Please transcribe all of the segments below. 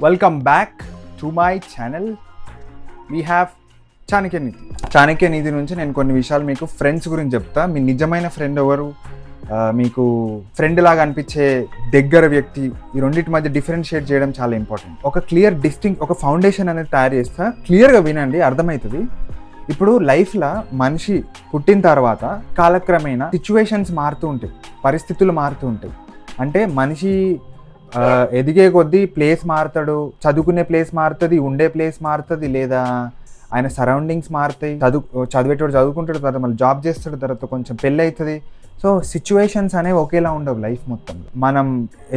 Welcome back to my channel. We have Chanakya నీతి. చాణక్య నీతి నుంచి నేను కొన్ని విషయాలు మీకు ఫ్రెండ్స్ గురించి చెప్తా. మీ నిజమైన ఫ్రెండ్ ఎవరు, మీకు ఫ్రెండ్ లాగా అనిపించే దగ్గర వ్యక్తి, ఈ రెండింటి మధ్య డిఫరెన్షియేట్ చేయడం చాలా ఇంపార్టెంట్. ఒక క్లియర్ ఒక ఫౌండేషన్ అనేది తయారు చేస్తా. క్లియర్గా వినండి, అర్థమవుతుంది. ఇప్పుడు లైఫ్లో మనిషి పుట్టిన తర్వాత కాలక్రమేణా సిచ్యువేషన్స్ మారుతూ ఉంటాయి, పరిస్థితులు మారుతూ ఉంటాయి. అంటే మనిషి ఎదిగే కొద్దీ ప్లేస్ మారుతాడు, చదువుకునే ప్లేస్ మారుతుంది, ఉండే ప్లేస్ మారుతుంది, లేదా ఆయన సరౌండింగ్స్ మారుతాయి. చదివేటోడు చదువుకుంటాడు, తర్వాత మళ్ళీ జాబ్ చేస్తాడు, తర్వాత కొంచెం పెళ్ళి అవుతుంది. సో సిచ్యువేషన్స్ అనేవి ఒకేలా ఉండవు లైఫ్ మొత్తం. మనం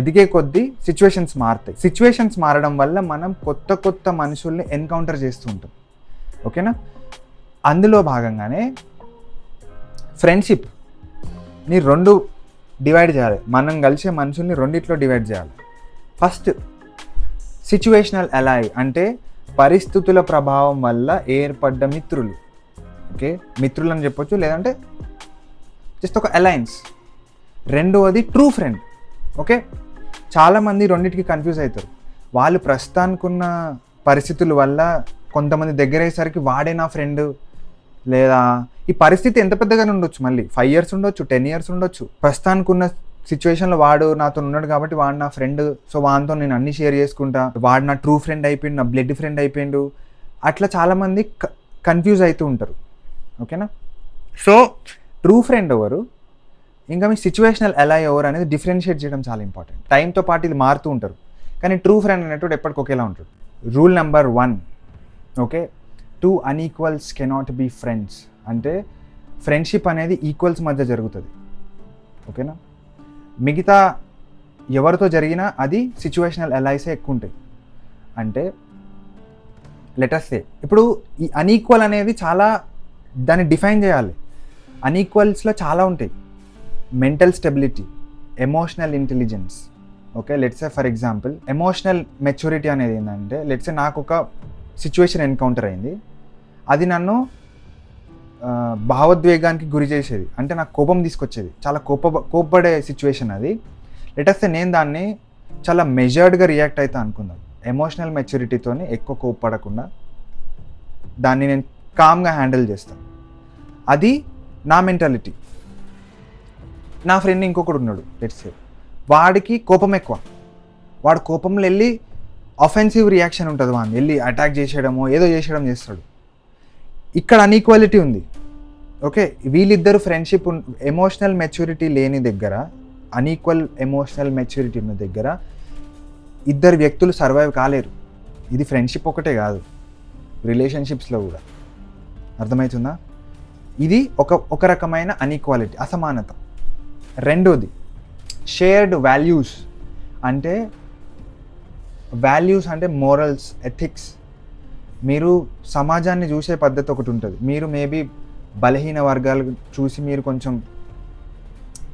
ఎదిగే కొద్దీ సిచ్యువేషన్స్ మారుతాయి. సిచ్యువేషన్స్ మారడం వల్ల మనం కొత్త కొత్త మనుషుల్ని ఎన్కౌంటర్ చేస్తూ ఉంటాం. ఓకేనా? అందులో భాగంగానే ఫ్రెండ్షిప్ని రెండు డివైడ్ చేయాలి. మనం కలిసే మనుషుల్ని రెండిట్లో డివైడ్ చేయాలి. ఫస్ట్ సిచ్యువేషనల్ అలై, అంటే పరిస్థితుల ప్రభావం వల్ల ఏర్పడ్డ మిత్రులు. ఓకే, మిత్రులు అని చెప్పొచ్చు, లేదంటే జస్ట్ ఒక అలయన్స్. రెండవది ట్రూ ఫ్రెండ్. ఓకే, చాలామంది రెండింటికి కన్ఫ్యూజ్ అవుతారు. వాళ్ళు ప్రస్తుతానికున్న పరిస్థితుల వల్ల కొంతమంది దగ్గర అయ్యేసరికి వాడే నా ఫ్రెండ్, లేదా ఈ పరిస్థితి ఎంత పెద్దగానే ఉండొచ్చు, మళ్ళీ 5 years ఉండొచ్చు, 10 years ఉండొచ్చు. ప్రస్తుతానికి ఉన్న సిచ్యువేషన్లో వాడు నాతో ఉన్నాడు కాబట్టి వాడు నా ఫ్రెండ్, సో వాడితో నేను అన్ని షేర్ చేసుకుంటా, వాడు నా ట్రూ ఫ్రెండ్ అయిపోయిండు, నా బ్లడ్ ఫ్రెండ్ అయిపోయిండు. అట్లా చాలామంది కన్ఫ్యూజ్ అవుతూ ఉంటారు. ఓకేనా? సో ట్రూ ఫ్రెండ్ ఎవరు, ఇంకా మీ సిచ్యువేషనల్ అలై ఎవరు అనేది డిఫరెన్షియేట్ చేయడం చాలా ఇంపార్టెంట్. టైంతో పాటు ఇది మారుతూ ఉంటారు, కానీ ట్రూ ఫ్రెండ్ అనేటువంటి ఎప్పటికి ఒకేలా ఉంటాడు. Rule number 1, okay, 2 unequals cannot be friends. అంటే ఫ్రెండ్షిప్ అనేది ఈక్వల్స్ మధ్య జరుగుతుంది. ఓకేనా? మిగతా ఎవరితో జరిగినా అది సిచ్యువేషనల్ అలైసే ఎక్కువ ఉంటాయి. అంటే లెటర్స్ సే, ఇప్పుడు ఈ అన్ఈక్వల్ అనేది చాలా, దాన్ని డిఫైన్ చేయాలి. అన్ఈక్వల్స్లో చాలా ఉంటాయి. Mental stability, emotional intelligence. Okay, let's say for example emotional maturity అనేది ఏంటంటే, లెట్స్ సే నాకు ఒక సిచ్యువేషన్ ఎన్కౌంటర్ అయింది, అది నన్ను భావోద్వేగానికి గురి చేసేది, అంటే నాకు కోపం తీసుకొచ్చేది, చాలా కోపపడే సిచ్యువేషన్ అది. లెటర్స్ నేను దాన్ని చాలా మెజర్డ్గా రియాక్ట్ అవుతా అనుకుందాం. ఎమోషనల్ మెచ్యూరిటీతో ఎక్కువ కోపపడకుండా దాన్ని నేను కామ్గా హ్యాండిల్ చేస్తాను. అది నా మెంటాలిటీ. నా ఫ్రెండ్ ఇంకొకడు ఉన్నాడు, లెట్స్ సే, వాడికి కోపం ఎక్కువ. వాడు కోపంలో వెళ్ళి అఫెన్సివ్ రియాక్షన్ ఉంటుంది, వాడిని వెళ్ళి అటాక్ చేసేయడమో ఏదో చేసేయడం చేస్తాడు. ఇక్కడ అన్ఈక్వాలిటీ ఉంది. ఓకే, వీళ్ళిద్దరు ఫ్రెండ్షిప్ ఎమోషనల్ మెచ్యూరిటీ లేని దగ్గర, అన్ఈక్వల్ ఎమోషనల్ మెచ్యూరిటీ ఉన్న దగ్గర ఇద్దరు వ్యక్తులు సర్వైవ్ కాలేరు. ఇది ఫ్రెండ్షిప్ ఒకటే కాదు, రిలేషన్షిప్స్లో కూడా. అర్థమవుతుందా? ఇది ఒక రకమైన అన్ఈక్వాలిటీ, అసమానత. రెండోది షేర్డ్ వాల్యూస్. అంటే వాల్యూస్ అంటే మోరల్స్, ఎథిక్స్. మీరు సమాజాన్ని చూసే పద్ధతి ఒకటి ఉంటుంది. మీరు మేబీ బలహీన వర్గాలు చూసి మీరు కొంచెం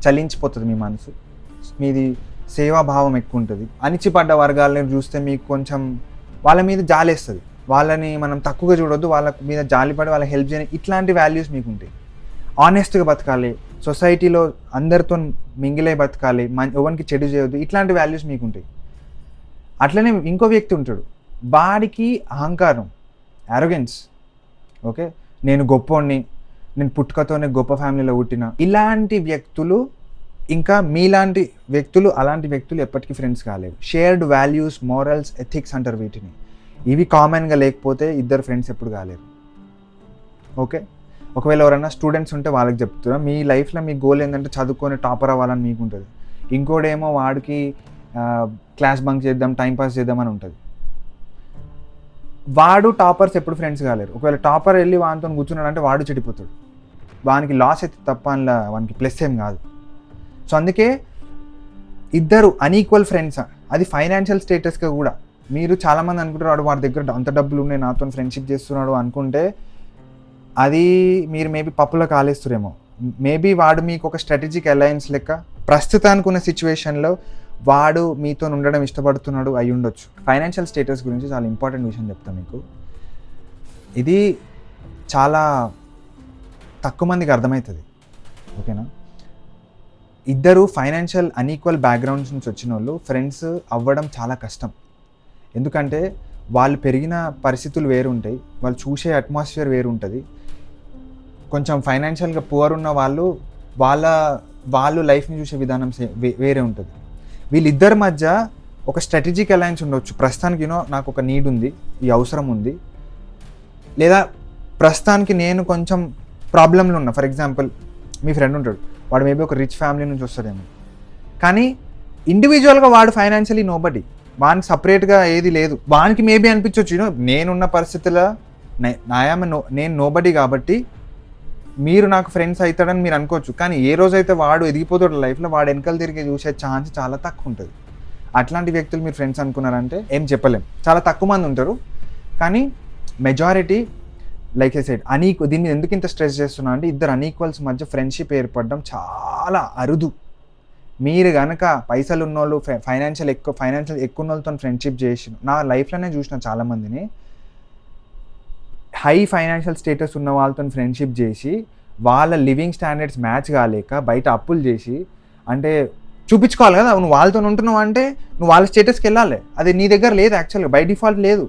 చలించిపోతుంది మీ మనసు, మీది సేవాభావం ఎక్కువ ఉంటుంది. అణిచిపడ్డ వర్గాలను చూస్తే మీకు కొంచెం వాళ్ళ మీద జాలేస్తుంది. వాళ్ళని మనం తక్కువగా చూడొద్దు, వాళ్ళ మీద జాలిపడి వాళ్ళకి హెల్ప్ చేయని, ఇట్లాంటి వాల్యూస్ మీకు ఉంటాయి. ఆనెస్ట్గా బతకాలి, సొసైటీలో అందరితో మింగిలే బతకాలి, ఎవరికి చెడు చేయొద్దు, ఇట్లాంటి వాల్యూస్ మీకు ఉంటాయి. అట్లనే ఇంకో వ్యక్తి ఉంటాడు, వాడికి అహంకారం, యారోగెన్స్. ఓకే, నేను గొప్పోడిని, నేను పుట్టుకతోనే గొప్ప ఫ్యామిలీలో పుట్టిన, ఇలాంటి వ్యక్తులు, ఇంకా మీలాంటి వ్యక్తులు, అలాంటి వ్యక్తులు ఎప్పటికీ ఫ్రెండ్స్ కాలేరు. షేర్డ్ వాల్యూస్, మోరల్స్, ఎథిక్స్ అంటారు వీటిని. ఇవి కామన్గా లేకపోతే ఇద్దరు ఫ్రెండ్స్ ఎప్పుడు కాలేరు. ఓకే, ఒకవేళ ఎవరైనా స్టూడెంట్స్ ఉంటే వాళ్ళకి చెప్తున్నా, మీ లైఫ్లో మీ గోల్ ఏంటంటే చదువుకొని టాపర్ అవ్వాలని మీకు ఉంటుంది. ఇంకోడేమో వాడికి క్లాస్ బంక్ చేద్దాం, టైంపాస్ చేద్దాం అని ఉంటుంది. వాడు టాపర్స్ ఎప్పుడు ఫ్రెండ్స్ కాలేరు. ఒకవేళ టాపర్ వెళ్ళి వానితో కూర్చున్నాడు అంటే వాడు చెడిపోతాడు, వానికి లాస్ అయితే తప్ప అందులో వానికి ప్లస్ ఏం కాదు. సో అందుకే ఇద్దరు అన్ఈక్వల్ ఫ్రెండ్స్. అది ఫైనాన్షియల్ స్టేటస్గా కూడా. మీరు చాలామంది అనుకుంటారు వాడి దగ్గర అంత డబ్బులు ఉన్నాయి, నాతో ఫ్రెండ్షిప్ చేస్తున్నాడు అనుకుంటే అది మీరు మేబీ పప్పులో కాలేస్తురేమో. మేబీ వాడు మీకు ఒక స్ట్రాటజిక్ అలయన్స్ లెక్క ప్రస్తుతానికి ఉన్న సిచ్యువేషన్లో వాడు మీతో ఉండడం ఇష్టపడుతున్నాడు అయి ఉండొచ్చు. ఫైనాన్షియల్ స్టేటస్ గురించి చాలా ఇంపార్టెంట్ విషయం చెప్తాను మీకు. ఇది చాలా తక్కువ మందికి అర్థమవుతుంది. ఓకేనా? ఇద్దరు ఫైనాన్షియల్ అన్ఈక్వల్ బ్యాక్గ్రౌండ్స్ నుంచి వచ్చిన వాళ్ళు ఫ్రెండ్స్ అవ్వడం చాలా కష్టం. ఎందుకంటే వాళ్ళు పెరిగిన పరిస్థితులు వేరు ఉంటాయి, వాళ్ళు చూసే అట్మాస్ఫియర్ వేరు ఉంటుంది. కొంచెం ఫైనాన్షియల్గా పువర్ ఉన్న వాళ్ళు లైఫ్ని చూసే విధానం వేరే ఉంటుంది. వీళ్ళిద్దరి మధ్య ఒక స్ట్రాటజిక్ అలయన్స్ ఉండొచ్చు. ప్రస్తుతానికి నాకు ఒక నీడ్ ఉంది, ఈ అవసరం ఉంది, లేదా ప్రస్తుతానికి నేను కొంచెం ప్రాబ్లంలో ఉన్నా. ఫర్ ఎగ్జాంపుల్ మీ ఫ్రెండ్ ఉంటాడు, వాడు మేబీ ఒక రిచ్ ఫ్యామిలీ నుంచి వస్తాడేమో, కానీ ఇండివిజువల్గా వాడు ఫైనాన్షియలీ నోబడి, వానికి సపరేట్గా ఏది లేదు. వానికి మేబీ అనిపించవచ్చు నేనున్న పరిస్థితుల్లో నేను నోబడి కాబట్టి మీరు నాకు ఫ్రెండ్స్ అవుతాడని మీరు అనుకోవచ్చు. కానీ ఏ రోజైతే వాడు ఎదిగిపోతాడు లైఫ్లో, వాడు వెనకాల తిరిగి చూసే ఛాన్స్ చాలా తక్కువ ఉంటుంది. అట్లాంటి వ్యక్తులు మీరు ఫ్రెండ్స్ అనుకున్నారంటే ఏం చెప్పలేం, చాలా తక్కువ మంది ఉంటారు. కానీ మెజారిటీ లైక్ ఐ సెడ్ దీని మీద ఎందుకు ఇంత స్ట్రెస్ చేస్తున్నా అంటే, ఇద్దరు అన్ఈక్వల్స్ మధ్య ఫ్రెండ్షిప్ ఏర్పడడం చాలా అరుదు. మీరు కనుక పైసలు ఉన్నోళ్ళు, ఫైనాన్షియల్ ఎక్కువ ఉన్న వాళ్ళతో ఫ్రెండ్షిప్ చేసి, నా లైఫ్లోనే చూసిన చాలామందిని హై ఫైనాన్షియల్ స్టేటస్ ఉన్న వాళ్ళతో ఫ్రెండ్షిప్ చేసి వాళ్ళ లివింగ్ స్టాండర్డ్స్ మ్యాచ్ కాలేక బయట అప్పులు చేసి, అంటే చూపించుకోవాలి కదా నువ్వు వాళ్ళతో ఉంటున్నావు అంటే నువ్వు వాళ్ళ స్టేటస్కి వెళ్ళాలి. అది నీ దగ్గర లేదు, యాక్చువల్గా బై డిఫాల్ట్ లేదు,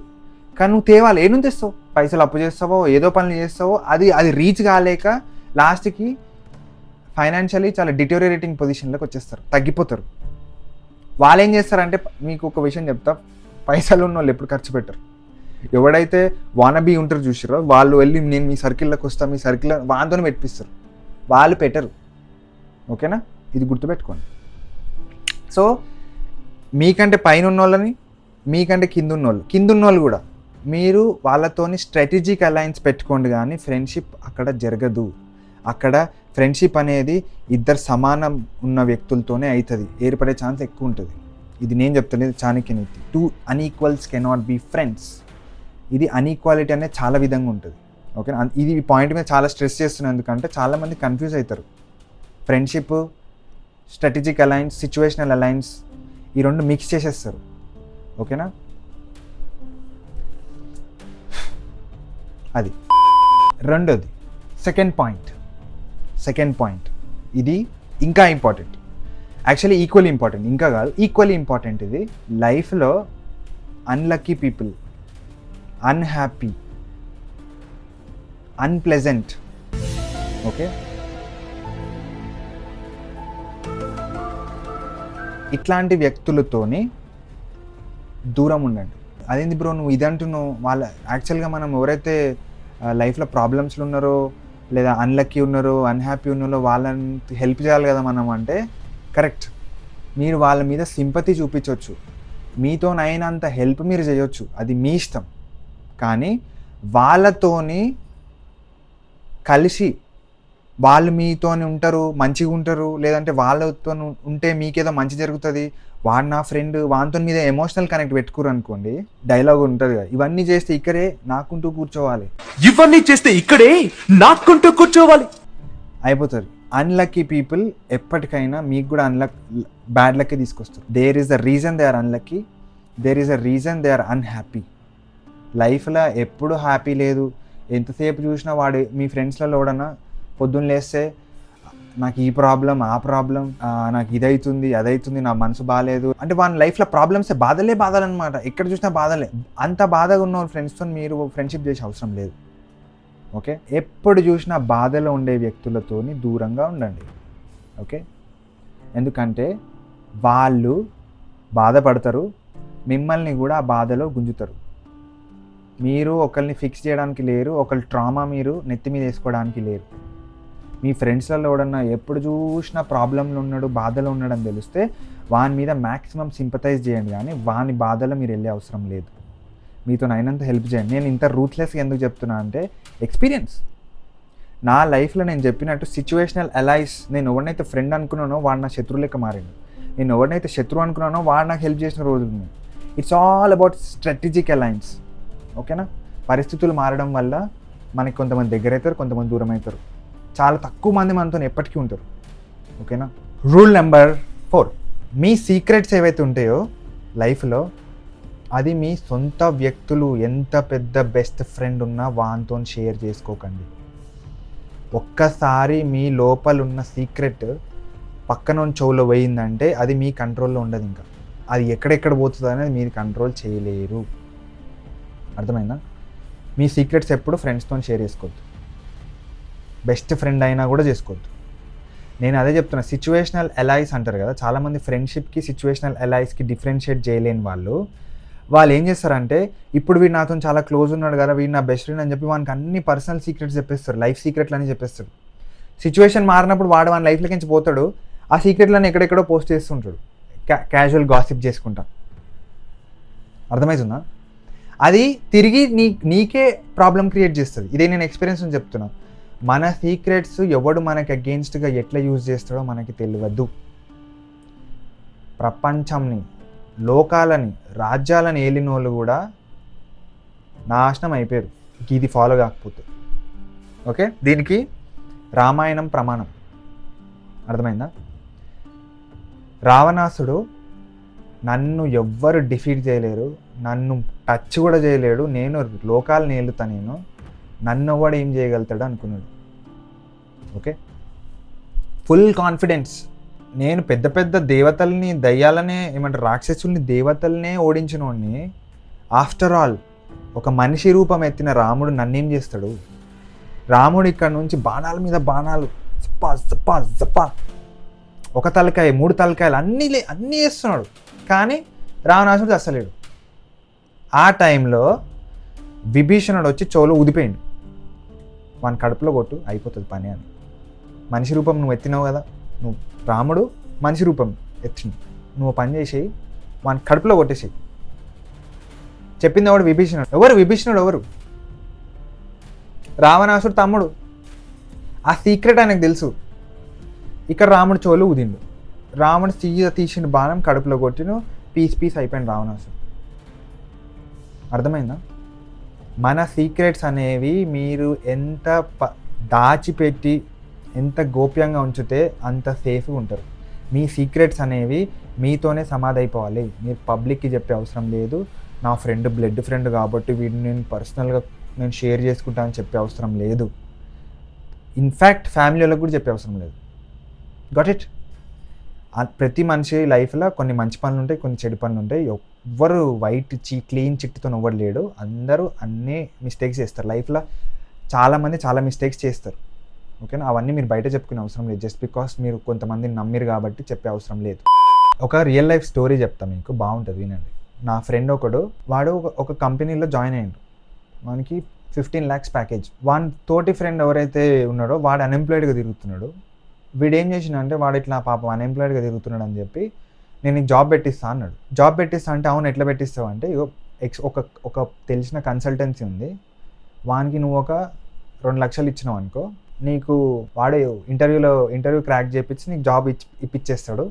కానీ నువ్వు తేవాలి. ఏం తెస్తావు, పైసలు అప్పు చేస్తావో ఏదో పనులు చేస్తావో, అది రీచ్ కాలేక లాస్ట్కి ఫైనాన్షియలీ చాలా డిటోరియేటింగ్ పొజిషన్లోకి వచ్చేస్తారు, తగ్గిపోతారు. వాళ్ళు ఏం చేస్తారంటే, మీకు ఒక విషయం చెప్తా, పైసలు ఉన్న వాళ్ళు ఎప్పుడు ఖర్చు పెట్టరు. ఎవడైతే వానబీ ఉంటారు చూసారో వాళ్ళు వెళ్ళి నేను మీ సర్కిల్లోకి వస్తాను, మీ సర్కిల్ వాళ్ళతోనే పెట్టిస్తారు, వాళ్ళు పెట్టరు. ఓకేనా, ఇది గుర్తుపెట్టుకోండి. సో మీకంటే పైన ఉన్న వాళ్ళని, మీకంటే కింద ఉన్నోళ్ళు కూడా మీరు వాళ్ళతోని స్ట్రాటజిక్ అలయన్స్ పెట్టుకోండి, కానీ ఫ్రెండ్షిప్ అక్కడ జరగదు. అక్కడ ఫ్రెండ్షిప్ అనేది ఇద్దరు సమానం ఉన్న వ్యక్తులతోనే అవుతుంది, ఏర్పడే ఛాన్స్ ఎక్కువ ఉంటుంది. ఇది నేను చెప్తాను, చాణక్య నీతి. 2 unequals cannot be friends. ఇది అన్ఈక్వాలిటీ అనేది చాలా విధంగా ఉంటుంది. ఓకేనా, ఇది ఈ పాయింట్ మీద చాలా స్ట్రెస్ చేస్తున్నాను, ఎందుకంటే చాలామంది కన్ఫ్యూజ్ అవుతారు. Friendship, strategic alliance, situational alliance, ఈ రెండు మిక్స్ చేసేస్తారు. ఓకేనా, అది రెండోది. సెకండ్ పాయింట్ ఇది ఇంకా ఇంపార్టెంట్, యాక్చువల్లీ ఈక్వల్లీ ఇంపార్టెంట్, ఇంకా కాదు ఈక్వల్లీ ఇంపార్టెంట్. ఇది లైఫ్లో unlucky people, unhappy, unpleasant, okay, ఇట్లాంటి వ్యక్తులతోని దూరం ఉండండి. అదేంది బ్రో నువ్వు ఇది అంటున్నావు, వాళ్ళ యాక్చువల్గా మనం ఎవరైతే లైఫ్లో ప్రాబ్లమ్స్లో ఉన్నారో, లేదా అన్లక్కీ ఉన్నారో, అన్హ్యాపీ ఉన్నారో వాళ్ళని హెల్ప్ చేయాలి కదా మనం అంటే, కరెక్ట్. మీరు వాళ్ళ మీద సింపతి చూపించవచ్చు, మీతోనైనంత హెల్ప్ మీరు చేయొచ్చు, అది మీ ఇష్టం. కానీ వాళ్ళతోని కలిసి వాళ్ళు మీతోని ఉంటారు, మంచిగా ఉంటారు, లేదంటే వాళ్ళతో ఉంటే మీకేదో మంచి జరుగుతుంది, వాడు నా ఫ్రెండ్, వానితో మీద ఎమోషనల్ కనెక్ట్ పెట్టుకోరు అనుకోండి, డైలాగ్ ఉంటుంది కదా, ఇవన్నీ చేస్తే ఇక్కడే నాకుంటూ కూర్చోవాలి, అయిపోతారు. అన్లక్కీ పీపుల్ ఎప్పటికైనా మీకు కూడా బ్యాడ్ లక్కే తీసుకొస్తారు. There is the reason they are unlucky, there is a reason they are unhappy. లైఫ్లో ఎప్పుడు హ్యాపీ లేదు. ఎంతసేపు చూసినా వాడు మీ ఫ్రెండ్స్లలో ఎవడన్నా పొద్దున్న లేస్తే నాకు ఈ ప్రాబ్లం, ఆ ప్రాబ్లం, నాకు ఇదవుతుంది, అదవుతుంది, నా మనసు బాగాలేదు అంటే వాళ్ళ లైఫ్లో ప్రాబ్లమ్సే, బాధలన్నమాట. ఎక్కడ చూసినా బాధలే. అంత బాధగా ఉన్న ఫ్రెండ్స్తో మీరు ఫ్రెండ్షిప్ చేసే అవసరం లేదు. ఓకే, ఎప్పుడు చూసినా బాధలో ఉండే వ్యక్తులతోని దూరంగా ఉండండి. ఓకే, ఎందుకంటే వాళ్ళు బాధపడతారు, మిమ్మల్ని కూడా ఆ బాధలో గుంజుతారు. మీరు ఒకరిని ఫిక్స్ చేయడానికి లేరు, ఒకరి ట్రామా మీరు నెత్తి మీద వేసుకోవడానికి లేరు. మీ ఫ్రెండ్స్లలో ఎవడన్నా ఎప్పుడు చూసినా ప్రాబ్లంలో ఉన్నాడు, బాధలో ఉన్నాడని తెలిస్తే వాని మీద మ్యాక్సిమం సింపతైజ్ చేయండి, కానీ వాని బాధలో మీరు వెళ్ళే అవసరం లేదు. మీతో అయినంత హెల్ప్ చేయండి. నేను ఇంత రూత్లెస్గా ఎందుకు చెప్తున్నా అంటే ఎక్స్పీరియన్స్. నా లైఫ్లో నేను చెప్పినట్టు సిచ్యువేషనల్ అలైస్, నేను ఎవరినైతే ఫ్రెండ్ అనుకున్నానో వాడు నా శత్రువు లెక్క మారిండు, నేను ఎవరినైతే శత్రువు అనుకున్నానో వాడు నాకు హెల్ప్ చేసిన రోజులు ఉన్నాయి. It's all about strategic alliance. ఓకేనా, పరిస్థితులు మారడం వల్ల మనకి కొంతమంది దగ్గర అవుతారు, కొంతమంది దూరం అవుతారు. చాలా తక్కువ మంది మనతో ఎప్పటికీ ఉంటారు. ఓకేనా. రూల్ నెంబర్ 4, మీ సీక్రెట్స్ ఏవైతే ఉంటాయో లైఫ్లో అది మీ సొంత వ్యక్తులు, ఎంత పెద్ద బెస్ట్ ఫ్రెండ్ ఉన్నా వానితో షేర్ చేసుకోకండి. ఒక్కసారి మీ లోపల ఉన్న సీక్రెట్ పక్కన చెవులో పోయిందంటే అది మీ కంట్రోల్లో ఉండదు. ఇంకా అది ఎక్కడెక్కడ పోతుందో అనేది మీరు కంట్రోల్ చేయలేరు. అర్థమైందా? మీ సీక్రెట్స్ ఎప్పుడు ఫ్రెండ్స్తో షేర్ చేసుకోవద్దు, బెస్ట్ ఫ్రెండ్ అయినా కూడా చేసుకోవద్దు. నేను అదే చెప్తున్నా, సిచ్యువేషనల్ అలైస్ అంటారు కదా, చాలామంది ఫ్రెండ్షిప్కి సిచ్యువేషనల్ అలైస్కి డిఫరెన్షియేట్ చేయలేని వాళ్ళు ఏం చేస్తారంటే, ఇప్పుడు వీడు నాతో చాలా క్లోజ్ ఉన్నాడు కదా, వీడు నా బెస్ట్ ఫ్రెండ్ అని చెప్పి వానికి అన్ని పర్సనల్ సీక్రెట్స్ చెప్పేస్తారు, లైఫ్ సీక్రెట్లు అని చెప్పేస్తారు. సిచ్యువేషన్ మారినప్పుడు వాడు వాని లైఫ్లోకి నుంచి పోతాడు, ఆ సీక్రెట్లను ఎక్కడెక్కడో పోస్ట్ చేస్తుంటాడు, క్యాజువల్ గాసిప్ చేసుకుంటా. అర్థమవుతుందా? అది తిరిగి నీకే ప్రాబ్లం క్రియేట్ చేస్తుంది. ఇదే నేను ఎక్స్పీరియన్స్ అని చెప్తున్నా. మన సీక్రెట్స్ ఎవడు మనకి అగెయిన్స్ట్గా ఎట్లా యూజ్ చేస్తాడో మనకి తెలియదు. ప్రపంచంని, లోకాలని, రాజ్యాలను ఏలిన వాళ్ళు కూడా నాశనం అయిపోయారు ఇది ఫాలో కాకపోతే. ఓకే, దీనికి రామాయణం ప్రమాణం. అర్థమైందా? రావణాసుడు నన్ను ఎవ్వరు డిఫీట్ చేయలేరు, నన్ను టచ్ కూడా చేయలేడు, నేను లోకాలను ఏలుతా, నన్ను ఎవడు ఏం చేయగలుగుతాడు అనుకున్నాడు. Okay, full confidence. నేను పెద్ద పెద్ద దేవతల్ని, దయ్యాలనే ఏమంటారు, రాక్షసుల్ని, దేవతల్నే ఓడించిన వాడిని, ఆఫ్టర్ ఆల్ ఒక మనిషి రూపం ఎత్తిన రాముడు నన్నేం చేస్తాడు? రాముడు ఇక్కడ నుంచి బాణాల మీద బాణాలు, జపా జపా జపా, ఒక తలకాయ, 3 తలకాయలు అన్నీ చేస్తున్నాడు, కానీ రావణాసుడు అస్సలేడు. ఆ టైంలో విభీషణుడు వచ్చి చెవులో ఊదిపోయిండు, వాని కడుపులో కొట్టు అయిపోతుంది పని అని. మనిషి రూపం నువ్వు ఎత్తినావు కదా, నువ్వు రాముడు మనిషి రూపం ఎత్తిండు, నువ్వు పని చేసేయి, వాని కడుపులో కొట్టేసేయి. చెప్పింది ఎవడు? విభీషణుడు. ఎవరు విభీషణుడు? ఎవరు? రావణాసుడు తమ్ముడు. ఆ సీక్రెట్ ఆయనకు తెలుసు. ఇక్కడ రాముడు చెవులు ఊదిండు, రాముడు తీసిన బాణం కడుపులో కొట్టిను, పీస్ అయిపోయింది రావణాసుడు. అర్థమైందా? మన సీక్రెట్స్ అనేవి మీరు ఎంత దాచిపెట్టి, ఎంత గోప్యంగా ఉంచితే అంత సేఫ్గా ఉంటారు. మీ సీక్రెట్స్ అనేవి మీతోనే సమాధి అయిపోవాలి. మీరు పబ్లిక్కి చెప్పే అవసరం లేదు. నా ఫ్రెండ్ బ్లడ్ ఫ్రెండ్ కాబట్టి వీడిని నేను పర్సనల్గా షేర్ చేసుకుంటా అని చెప్పే అవసరం లేదు. ఇన్ఫ్యాక్ట్ ఫ్యామిలీ వాళ్ళకి కూడా చెప్పే అవసరం లేదు. Got it? ప్రతి మనిషి లైఫ్లో కొన్ని మంచి పనులు ఉంటాయి, కొన్ని చెడు పనులు ఉంటాయి. ఎవ్వరు క్లీన్ చిట్తో ఎవ్వరు లేడు. అందరూ అన్నీ మిస్టేక్స్ చేస్తారు లైఫ్లో. చాలామంది చాలా మిస్టేక్స్ చేస్తారు. ఓకేనా? అవన్నీ మీరు బయట చెప్పుకునే అవసరం లేదు. జస్ట్ బికాస్ మీరు కొంతమందిని నమ్మిరు కాబట్టి చెప్పే అవసరం లేదు. ఒక రియల్ లైఫ్ స్టోరీ చెప్తాను మీకు, బాగుంటుంది, వినండి. నా ఫ్రెండ్ ఒకడు, వాడు ఒక కంపెనీలో జాయిన్ అయ్యాడు. వానికి 15 lakhs ప్యాకేజ్. వాని తోటి ఫ్రెండ్ ఎవరైతే ఉన్నాడో వాడు అన్ఎంప్లాయిడ్గా తిరుగుతున్నాడు. వీడు ఏం చేసిండంటే, వాడు ఇట్లా పాపం అన్ఎంప్లాయిడ్గా తిరుగుతున్నాడు అని చెప్పి, నేను నీకు జాబ్ పెట్టిస్తా అన్నాడు. జాబ్ పెట్టిస్తా అంటే, అవును ఎట్లా పెట్టిస్తావు అంటే, ఒక తెలిసిన కన్సల్టెన్సీ ఉంది, వానికి నువ్వు ఒక 2 లక్షలు ఇచ్చినావు అనుకో, నీకు వాడు ఇంటర్వ్యూ క్రాక్ చేయించి నీకు జాబ్ ఇప్పించేస్తాడు.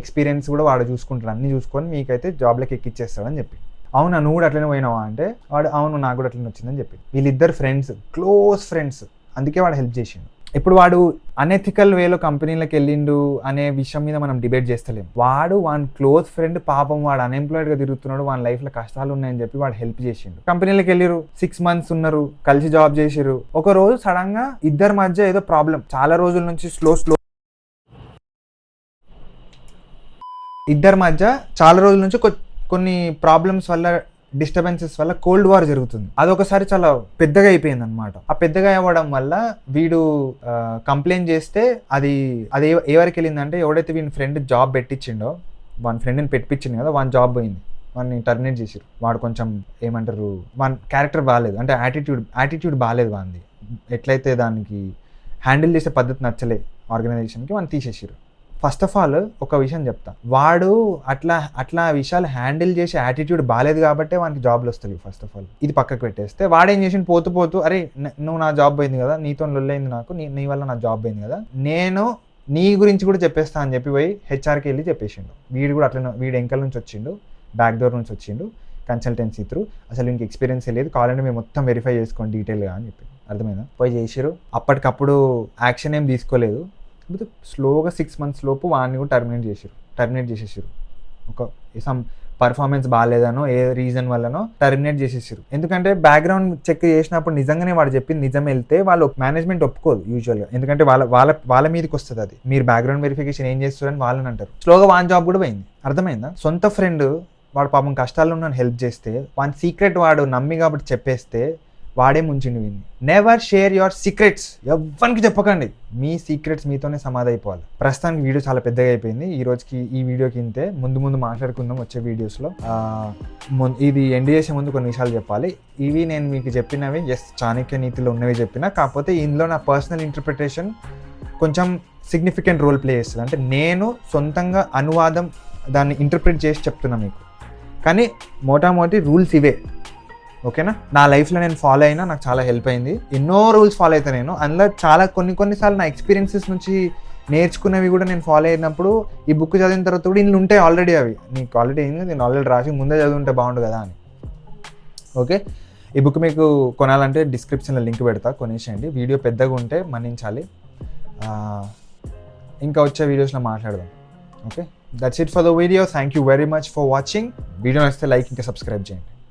ఎక్స్పీరియన్స్ కూడా వాడు చూసుకుంటాడు, అన్నీ చూసుకొని మీకైతే జాబ్లోకి ఎక్కిచ్చేస్తాడు అని చెప్పి. అవునా, నువ్వు కూడా అట్లనే పోయినావా అంటే, వాడు అవును నాకు కూడా అట్లనే వచ్చిందని చెప్పి. వీళ్ళిద్దరు ఫ్రెండ్స్, క్లోజ్ ఫ్రెండ్స్, అందుకే వాడు హెల్ప్ చేసిండు. ఇప్పుడు వాడు అనెథికల్ వేలో కంపెనీలకు వెళ్ళిండు అనే విషయం మీద మనం డిబేట్ చేస్తలేం. వాడు వాని క్లోజ్ ఫ్రెండ్, పాపం వాడు అన్ఎంప్లాయిడ్గా తిరుగుతున్నాడు, వాని లైఫ్లో కష్టాలు ఉన్నాయని చెప్పి వాడు హెల్ప్ చేసిండు. కంపెనీలకు వెళ్ళిరు, 6 months ఉన్నారు, కలిసి జాబ్ చేసిరు. ఒక రోజు సడన్ గా ఇద్దరి మధ్య ఏదో ప్రాబ్లం, చాలా రోజుల నుంచి కొన్ని ప్రాబ్లమ్స్ వల్ల, డిస్టర్బెన్సెస్ వల్ల కోల్డ్ వార్ జరుగుతుంది. అదొకసారి చాలా పెద్దగా అయిపోయింది అనమాట. ఆ పెద్దగా అవ్వడం వల్ల వీడు కంప్లైంట్ చేస్తే అది ఎవరికి వెళ్ళిందంటే, ఎవడైతే వీని ఫ్రెండ్ జాబ్ పెట్టించిండో, వాని ఫ్రెండ్ని పెట్టించింది కదా, వాని జాబ్ పోయింది, వాడిని టర్మినేట్ చేసారు. వాడు కొంచెం ఏమంటారు, వాని క్యారెక్టర్ బాగాలేదు, అంటే యాటిట్యూడ్ బాగాలేదు వాడిది. ఎట్లయితే దానికి హ్యాండిల్ చేసే పద్ధతి నచ్చలే ఆర్గనైజేషన్కి, వాడిని తీసేసారు. ఫస్ట్ ఆఫ్ ఆల్ ఒక విషయం చెప్తా, వాడు అట్లా విషయాలు హ్యాండిల్ చేసే యాటిట్యూడ్ బాగాలేదు కాబట్టి వానికి జాబ్లు వస్తాయి. ఫస్ట్ ఆఫ్ ఆల్ ఇది పక్కకు పెట్టేస్తే, వాడేం చేసి పోతూ అరే నువ్వు నా జాబ్ పోయింది కదా, నీతో లొల్లైంది నాకు, నీ వల్ల నా జాబ్ పోయింది కదా, నేను నీ గురించి కూడా చెప్పేస్తా అని చెప్పి పోయి హెచ్ఆర్కి వెళ్ళి చెప్పేసిండు. వీడు కూడా అట్లా, వీడు ఎంకల్ నుంచి వచ్చిండు, బ్యాక్ డోర్ నుంచి వచ్చిండు, కన్సల్టెన్సీ త్రూ, అసలు ఇంక ఎక్స్పీరియన్స్ లేదు, కావాలంటే మేము మొత్తం వెరిఫై చేసుకోండి డీటెయిల్గా అని చెప్పి. అర్థమైందా? పోయి చేసిరు. అప్పటికప్పుడు యాక్షన్ ఏం తీసుకోలేదు. స్లోగా 6 months లోపు వాడిని కూడా టర్మినేట్ చేసేసారు. ఒక సమ్ పర్ఫార్మెన్స్ బాగాలేదనో ఏ రీజన్ వల్లనో టర్మినేట్ చేసేసారు. ఎందుకంటే బ్యాక్గ్రౌండ్ చెక్ చేసినప్పుడు నిజంగానే వాడు చెప్పింది నిజం వెళ్తే వాళ్ళు మేనేజ్మెంట్ ఒప్పుకోదు యూజువల్గా, ఎందుకంటే వాళ్ళ మీదకి వస్తుంది అది. మీరు బ్యాక్గ్రౌండ్ వెరిఫికేషన్ ఏం చేస్తారని వాళ్ళని అంటారు. స్లోగా వాన్ జాబ్ కూడా పోయింది. అర్థమైందా? సొంత ఫ్రెండ్ వాడు పాపం కష్టాల్లో ఉన్న హెల్ప్ చేస్తే వాని సీక్రెట్ వాడు నమ్మి కాబట్టి చెప్పేస్తే వాడే ముంచిండు వీడిని. Never share your secrets. ఎవ్వరికి చెప్పకండి. మీ సీక్రెట్స్ మీతోనే సమాధి అయిపోవాలి. ప్రస్తుతానికి వీడియో చాలా పెద్దగా అయిపోయింది. ఈ రోజుకి ఈ వీడియోకి ఇంతే. ముందు మాట్లాడుకుందాం వచ్చే వీడియోస్లో. ఇది ఎండ్ చేసే ముందు కొన్ని విషయాలు చెప్పాలి. ఇవి నేను మీకు చెప్పినవి చాణక్య నీతిలో ఉన్నవి చెప్పిన, కాకపోతే ఇందులో నా పర్సనల్ ఇంటర్ప్రిటేషన్ కొంచెం సిగ్నిఫికెంట్ రోల్ ప్లే చేస్తుంది. అంటే నేను సొంతంగా అనువాదం దాన్ని ఇంటర్ప్రిట్ చేసి చెప్తున్నా మీకు. కానీ మోటామోటి రూల్స్ ఇవే, ఓకేనా? నా లైఫ్లో నేను ఫాలో అయినా నాకు చాలా హెల్ప్ అయింది. ఎన్నో రూల్స్ ఫాలో అవుతాను నేను. అందులో చాలా కొన్నిసార్లు నా ఎక్స్పీరియన్సెస్ నుంచి నేర్చుకునేవి కూడా నేను ఫాలో అయినప్పుడు ఈ బుక్ చదివిన తర్వాత కూడా ఇన్ని ఉంటాయి ఆల్రెడీ. అవి నీకు ఆల్రెడీ అయింది, నేను ఆల్రెడీ రాసి ముందే చదువుంటే బాగుండు కదా అని. ఓకే, ఈ బుక్ మీకు కొనాలంటే డిస్క్రిప్షన్లో లింక్ పెడతా, కొనేసేయండి. వీడియో పెద్దగా ఉంటే మన్నించాలి. ఇంకా వచ్చే వీడియోస్లో మాట్లాడదాం. Okay, that's it for the video. Thank you very much for watching. Video నచ్చితే లైక్ ఇంకా సబ్స్క్రైబ్ చేయండి.